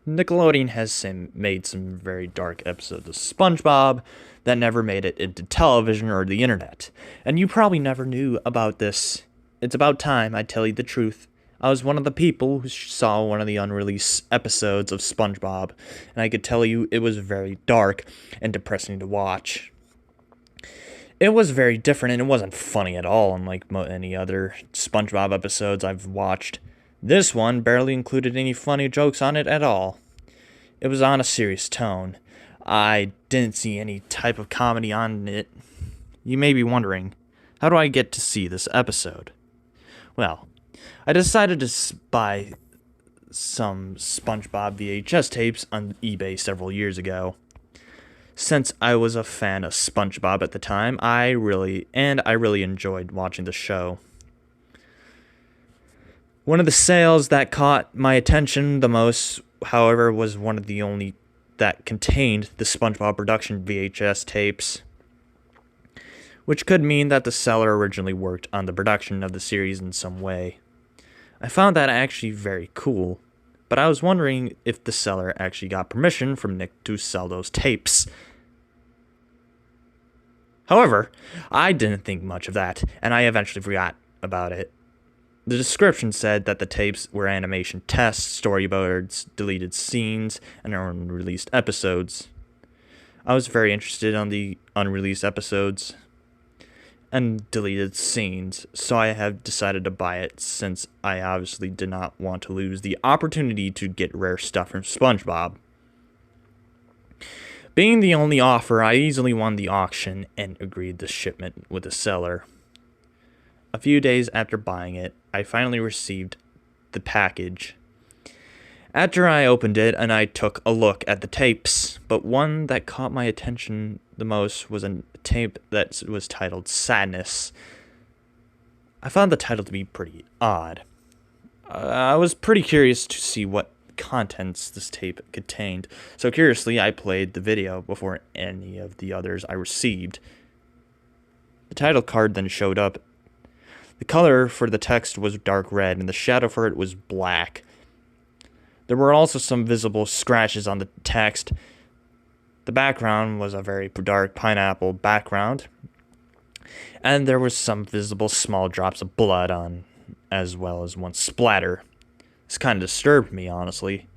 Nickelodeon has made some very dark episodes of SpongeBob that never made it into television or the internet. And you probably never knew about this. It's about time I tell you the truth. I was one of the people who saw one of the unreleased episodes of SpongeBob, and I could tell you it was very dark and depressing to watch. It was very different and it wasn't funny at all, unlike any other SpongeBob episodes I've watched. This one barely included any funny jokes on it at all. It was on a serious tone. I didn't see any type of comedy on it. You may be wondering, how do I get to see this episode? Well, I decided to buy some SpongeBob VHS tapes on eBay several years ago. Since I was a fan of SpongeBob at the time, I really enjoyed watching the show. One of the sales that caught my attention the most, however, was one of the only that contained the SpongeBob production VHS tapes, which could mean that the seller originally worked on the production of the series in some way. I found that actually very cool, but I was wondering if the seller actually got permission from Nick to sell those tapes. However, I didn't think much of that, and I eventually forgot about it. The description said that the tapes were animation tests, storyboards, deleted scenes, and unreleased episodes. I was very interested on the unreleased episodes and deleted scenes, so I have decided to buy it since I obviously did not want to lose the opportunity to get rare stuff from SpongeBob. Being the only offer, I easily won the auction and agreed the shipment with the seller. A few days after buying it, I finally received the package. After I opened it and I took a look at the tapes, but one that caught my attention the most was a tape that was titled Sadness. I found the title to be pretty odd. I was pretty curious to see what contents this tape contained, so curiously I played the video before any of the others I received. The title card then showed up. The color for the text was dark red, and the shadow for it was black. There were also some visible scratches on the text. The background was a very dark pineapple background, and there was some visible small drops of blood on, as well as one splatter. This kind of disturbed me, honestly.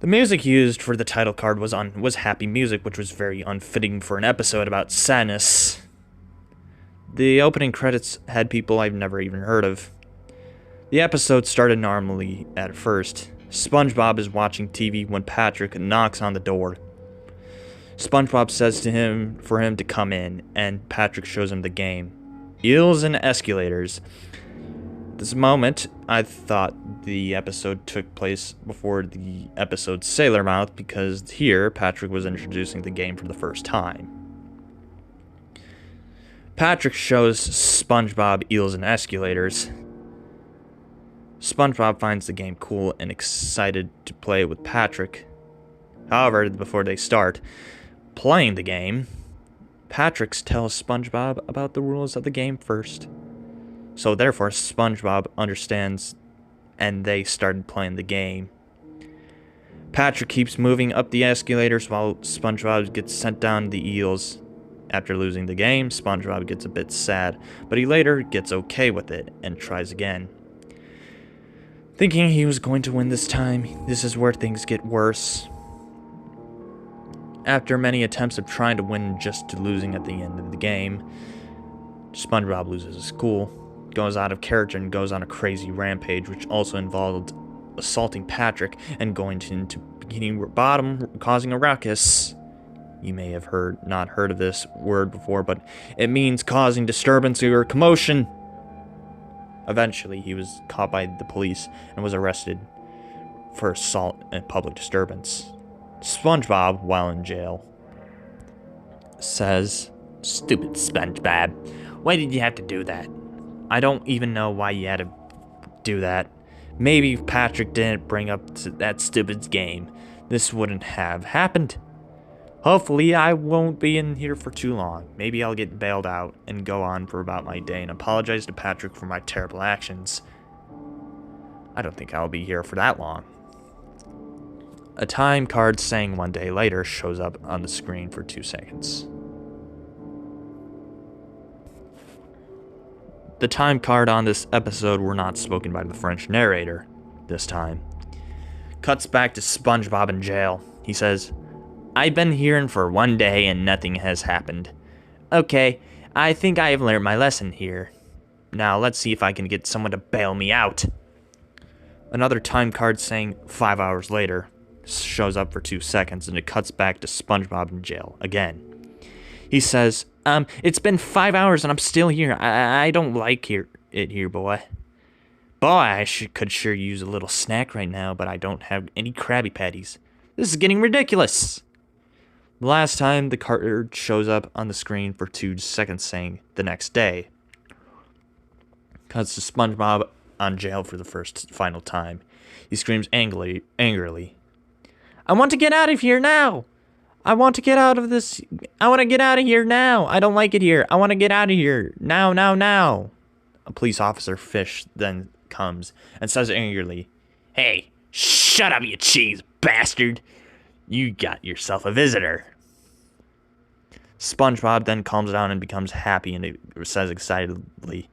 The music used for the title card was happy music, which was very unfitting for an episode about sadness. The opening credits had people I've never even heard of. The episode started normally at first. SpongeBob is watching TV when Patrick knocks on the door. SpongeBob says to him for him to come in, and Patrick shows him the game. Eels and escalators. At this moment, I thought the episode took place before the episode Sailor Mouth, because here Patrick was introducing the game for the first time. Patrick shows SpongeBob eels and escalators. SpongeBob finds the game cool and excited to play with Patrick. However, before they start playing the game, Patrick tells SpongeBob about the rules of the game first. So therefore, SpongeBob understands, and they started playing the game. Patrick keeps moving up the escalators while SpongeBob gets sent down the eels. After losing the game, SpongeBob gets a bit sad, but he later gets okay with it and tries again. Thinking he was going to win this time, this is where things get worse. After many attempts of trying to win just to losing at the end of the game, SpongeBob loses his cool, goes out of character and goes on a crazy rampage, which also involved assaulting Patrick and going into Bikini Bottom, causing a ruckus. You may have not heard of this word before, but it means causing disturbance or commotion. Eventually, he was caught by the police and was arrested for assault and public disturbance. SpongeBob, while in jail, says, "Stupid SpongeBob, why did you have to do that? I don't even know why you had to do that. Maybe if Patrick didn't bring up that stupid game, this wouldn't have happened. Hopefully, I won't be in here for too long. Maybe I'll get bailed out and go on for about my day and apologize to Patrick for my terrible actions. I don't think I'll be here for that long." A time card saying 1 day later shows up on the screen for 2 seconds. The time card on this episode were not spoken by the French narrator this time. Cuts back to SpongeBob in jail. He says, "I've been here for 1 day and nothing has happened. Okay, I think I have learned my lesson here. Now let's see if I can get someone to bail me out." Another time card saying 5 hours later shows up for 2 seconds, and it cuts back to SpongeBob in jail again. He says, "It's been 5 hours and I'm still here. I don't like it here, boy. Boy, I could sure use a little snack right now, but I don't have any Krabby Patties. This is getting ridiculous." The last time the card shows up on the screen for 2 seconds saying the next day. Cuts to SpongeBob on jail for the final time. He screams angrily, "I want to get out of here now! I want to get out of this. I want to get out of here now. I don't like it here. I want to get out of here. Now, now, now." A police officer Fish then comes and says angrily, "Hey, shut up, you cheese bastard. You got yourself a visitor." SpongeBob then calms down and becomes happy, and it says excitedly,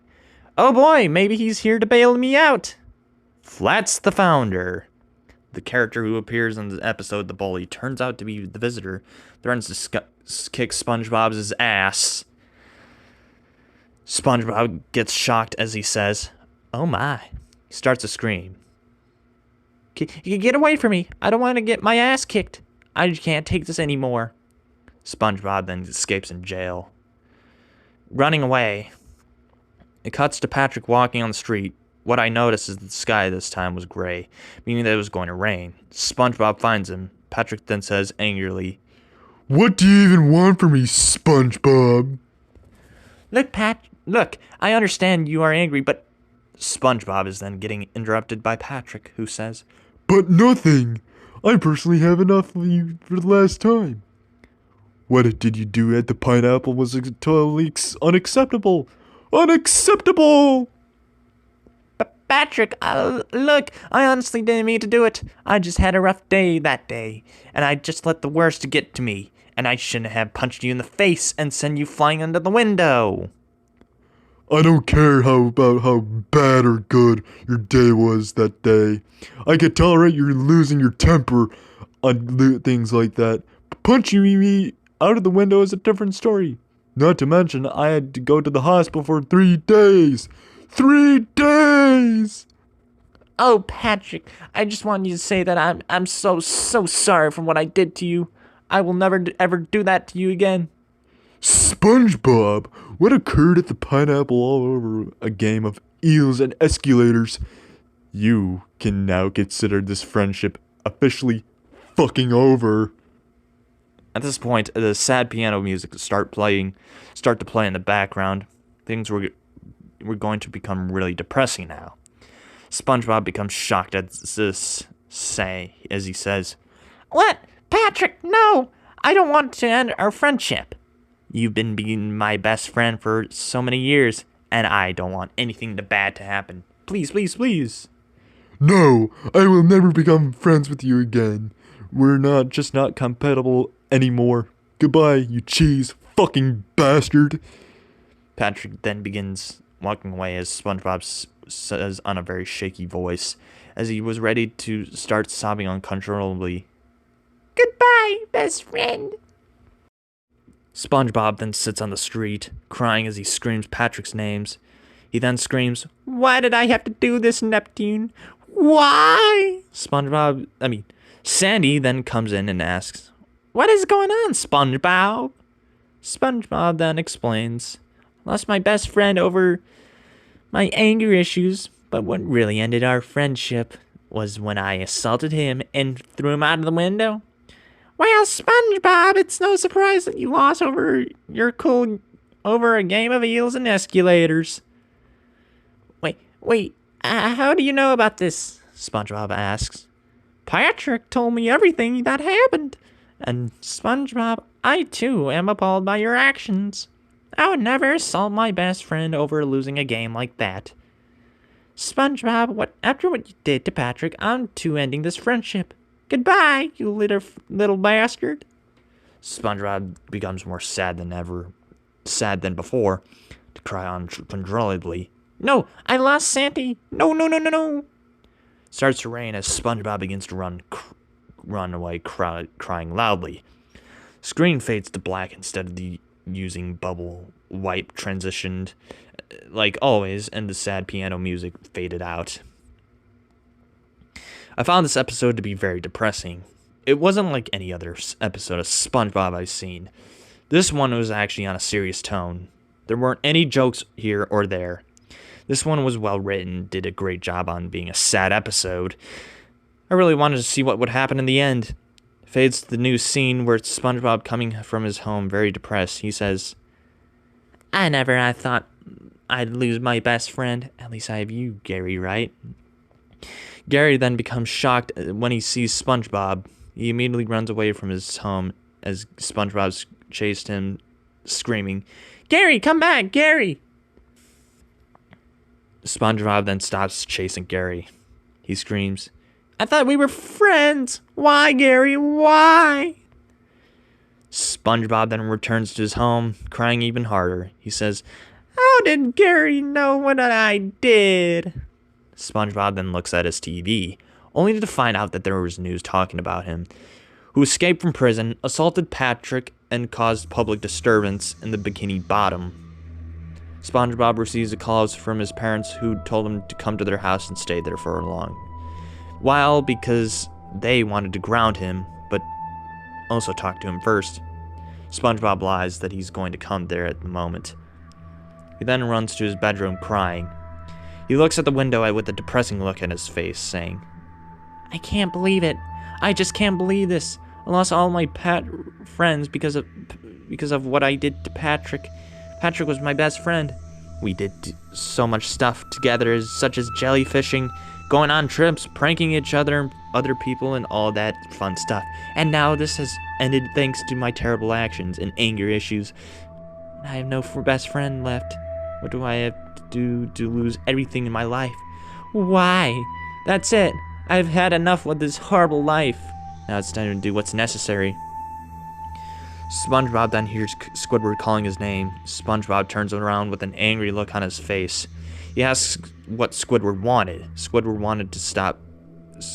"Oh boy, maybe he's here to bail me out." Flats the Founder. The character who appears in the episode The Bully turns out to be the visitor, threatens to kick SpongeBob's ass. SpongeBob gets shocked as he says, "Oh my." He starts to scream. Get away from me. I don't want to get my ass kicked. I can't take this anymore." SpongeBob then escapes in jail. Running away. It cuts to Patrick walking on the street. What I noticed is that the sky this time was gray, meaning that it was going to rain. SpongeBob finds him. Patrick then says angrily, "What do you even want from me, SpongeBob?" Look, I understand you are angry, but..." SpongeBob is then getting interrupted by Patrick, who says, "But nothing! I personally have enough of you for the last time. What did you do at the pineapple was totally unacceptable. Unacceptable!" "Patrick, look, I honestly didn't mean to do it. I just had a rough day that day, and I just let the worst get to me, and I shouldn't have punched you in the face and sent you flying under the window." "I don't care about how bad or good your day was that day. I can tolerate you losing your temper on things like that. Punching me out of the window is a different story. Not to mention, I had to go to the hospital for 3 days. 3 days!" "Oh, Patrick, I just wanted you to say that I'm so sorry for what I did to you. I will never ever do that to you again." "SpongeBob, what occurred at the pineapple all over a game of eels and escalators? You can now consider this friendship officially fucking over." At this point, the sad piano music start to play in the background. Things were going to become really depressing now. SpongeBob becomes shocked at this as he says, "What? Patrick, no! I don't want to end our friendship. You've been being my best friend for so many years, and I don't want anything bad to happen. Please, please, please." "No, I will never become friends with you again. We're not compatible anymore. Goodbye, you cheese fucking bastard." Patrick then begins walking away as SpongeBob says on a very shaky voice, as he was ready to start sobbing uncontrollably, "Goodbye, best friend." SpongeBob then sits on the street, crying as he screams Patrick's names. He then screams, "Why did I have to do this, Neptune? Why?" Sandy then comes in and asks, "What is going on, SpongeBob?" SpongeBob then explains, "Lost my best friend over my anger issues, but what really ended our friendship was when I assaulted him and threw him out of the window." "Well, SpongeBob, it's no surprise that you lost over a game of eels and escalators." Wait, how do you know about this?" SpongeBob asks. "Patrick told me everything that happened. And SpongeBob, I too am appalled by your actions. I would never assault my best friend over losing a game like that. SpongeBob, after what you did to Patrick, I'm too ending this friendship. Goodbye, you little bastard. SpongeBob becomes more sad than before, to cry uncontrollably. No, I lost Santy. No, no, no, no, no. Starts to rain as SpongeBob begins to run away, crying loudly. Screen fades to black instead of the using bubble wipe transitioned, like always, and the sad piano music faded out. I found this episode to be very depressing. It wasn't like any other episode of SpongeBob I've seen. This one was actually on a serious tone. There weren't any jokes here or there. This one was well written, did a great job on being a sad episode. I really wanted to see what would happen in the end. Fades to the new scene where it's SpongeBob coming from his home very depressed. He says, I thought I'd lose my best friend. At least I have you, Gary, right? Gary then becomes shocked when he sees SpongeBob. He immediately runs away from his home as SpongeBob chased him, screaming, Gary, come back, Gary! SpongeBob then stops chasing Gary. He screams, I thought we were friends! Why, Gary, why? SpongeBob then returns to his home, crying even harder. He says, How did Gary know what I did? SpongeBob then looks at his TV, only to find out that there was news talking about him, who escaped from prison, assaulted Patrick, and caused public disturbance in the Bikini Bottom. SpongeBob receives a call from his parents who told him to come to their house and stay there for a long while because they wanted to ground him, but also talk to him first. SpongeBob lies that he's going to come there at the moment. He then runs to his bedroom crying. He looks at the window with a depressing look on his face, saying, I can't believe it. I just can't believe this. I lost all my friends because of what I did to Patrick. Patrick was my best friend. We did so much stuff together, such as jellyfishing, going on trips, pranking each other, other people, and all that fun stuff. And now this has ended thanks to my terrible actions and anger issues. I have no best friend left. What do I have to do to lose everything in my life? Why? That's it. I've had enough with this horrible life. Now it's time to do what's necessary. SpongeBob then hears Squidward calling his name. SpongeBob turns around with an angry look on his face. He asks what Squidward wanted. Squidward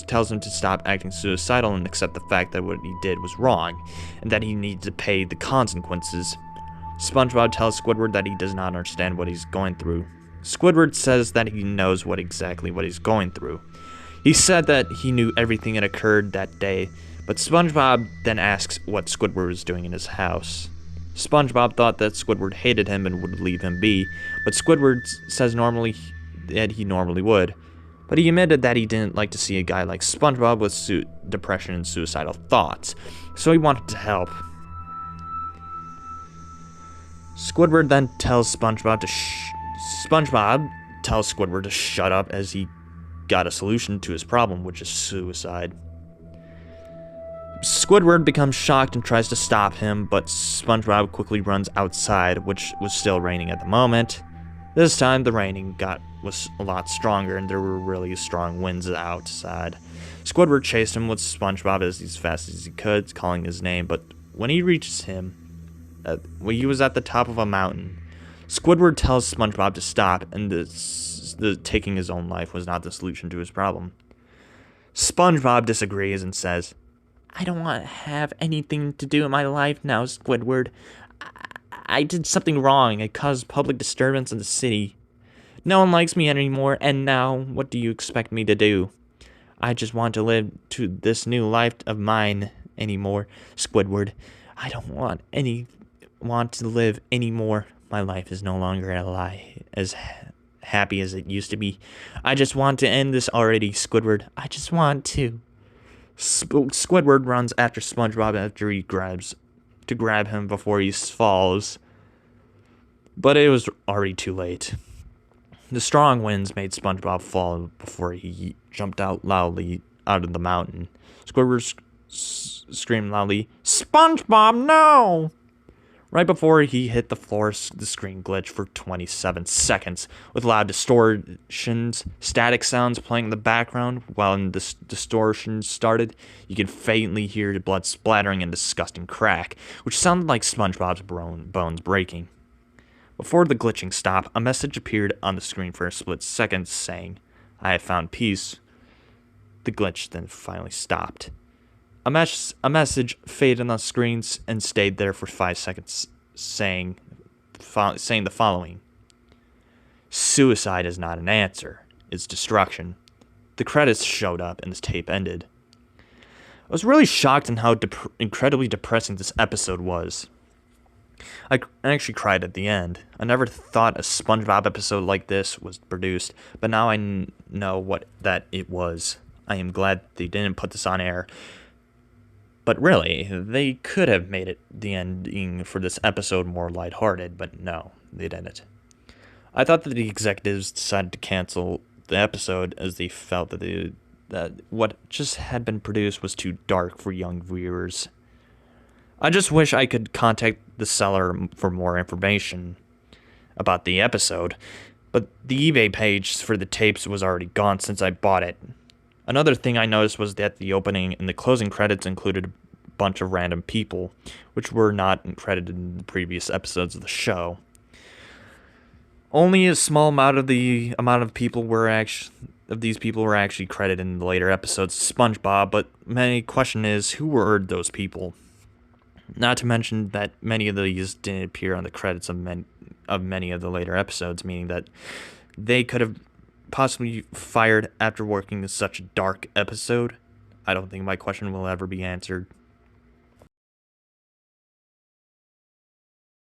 tells him to stop acting suicidal and accept the fact that what he did was wrong, and that he needs to pay the consequences. SpongeBob tells Squidward that he does not understand what he's going through. Squidward says that he knows exactly what he's going through. He said that he knew everything that occurred that day, but SpongeBob then asks what Squidward was doing in his house. SpongeBob thought that Squidward hated him and would leave him be, but Squidward says that he normally would. But he admitted that he didn't like to see a guy like SpongeBob with depression and suicidal thoughts, so he wanted to help. Squidward then tells SpongeBob tells Squidward to shut up as he got a solution to his problem, which is suicide. Squidward becomes shocked and tries to stop him, but SpongeBob quickly runs outside, which was still raining at the moment. This time, the raining was a lot stronger, and there were really strong winds outside. Squidward chased him with SpongeBob as fast as he could, calling his name, but when he reaches him, he was at the top of a mountain. Squidward tells SpongeBob to stop, and the taking his own life was not the solution to his problem. SpongeBob disagrees and says, I don't want to have anything to do in my life now, Squidward. I did something wrong. I caused public disturbance in the city. No one likes me anymore, and now what do you expect me to do? I just want to live to this new life of mine anymore, Squidward. I don't want to live anymore. My life is no longer as happy as it used to be. I just want to end this already, Squidward. I just want to. Squidward runs after SpongeBob after he grab him before he falls. But it was already too late. The strong winds made SpongeBob fall before he jumped out loudly out of the mountain. Squidward screamed loudly, SpongeBob, no! Right before he hit the floor, the screen glitched for 27 seconds, with loud distortions, static sounds playing in the background. While the distortions started, you could faintly hear the blood splattering and disgusting crack, which sounded like SpongeBob's bones breaking. Before the glitching stopped, a message appeared on the screen for a split second saying, "I have found peace." The glitch then finally stopped. A message faded on the screens and stayed there for 5 seconds, saying the following: "Suicide is not an answer, it's destruction." The credits showed up and the tape ended. I was really shocked at how incredibly depressing this episode was. I actually cried at the end. I never thought a SpongeBob episode like this was produced, but now I know that it was. I am glad they didn't put this on air. But really, they could have made it the ending for this episode more lighthearted, but no, they didn't. I thought that the executives decided to cancel the episode as they felt that what just had been produced was too dark for young viewers. I just wish I could contact the seller for more information about the episode, but the eBay page for the tapes was already gone since I bought it. Another thing I noticed was that the opening and the closing credits included a bunch of random people, which were not credited in the previous episodes of the show. Only a small amount of these people were actually credited in the later episodes of SpongeBob, but my question is, who were those people? Not to mention that many of these didn't appear on the credits of many of the later episodes, meaning that they could have possibly fired after working in such a dark episode. I don't think my question will ever be answered.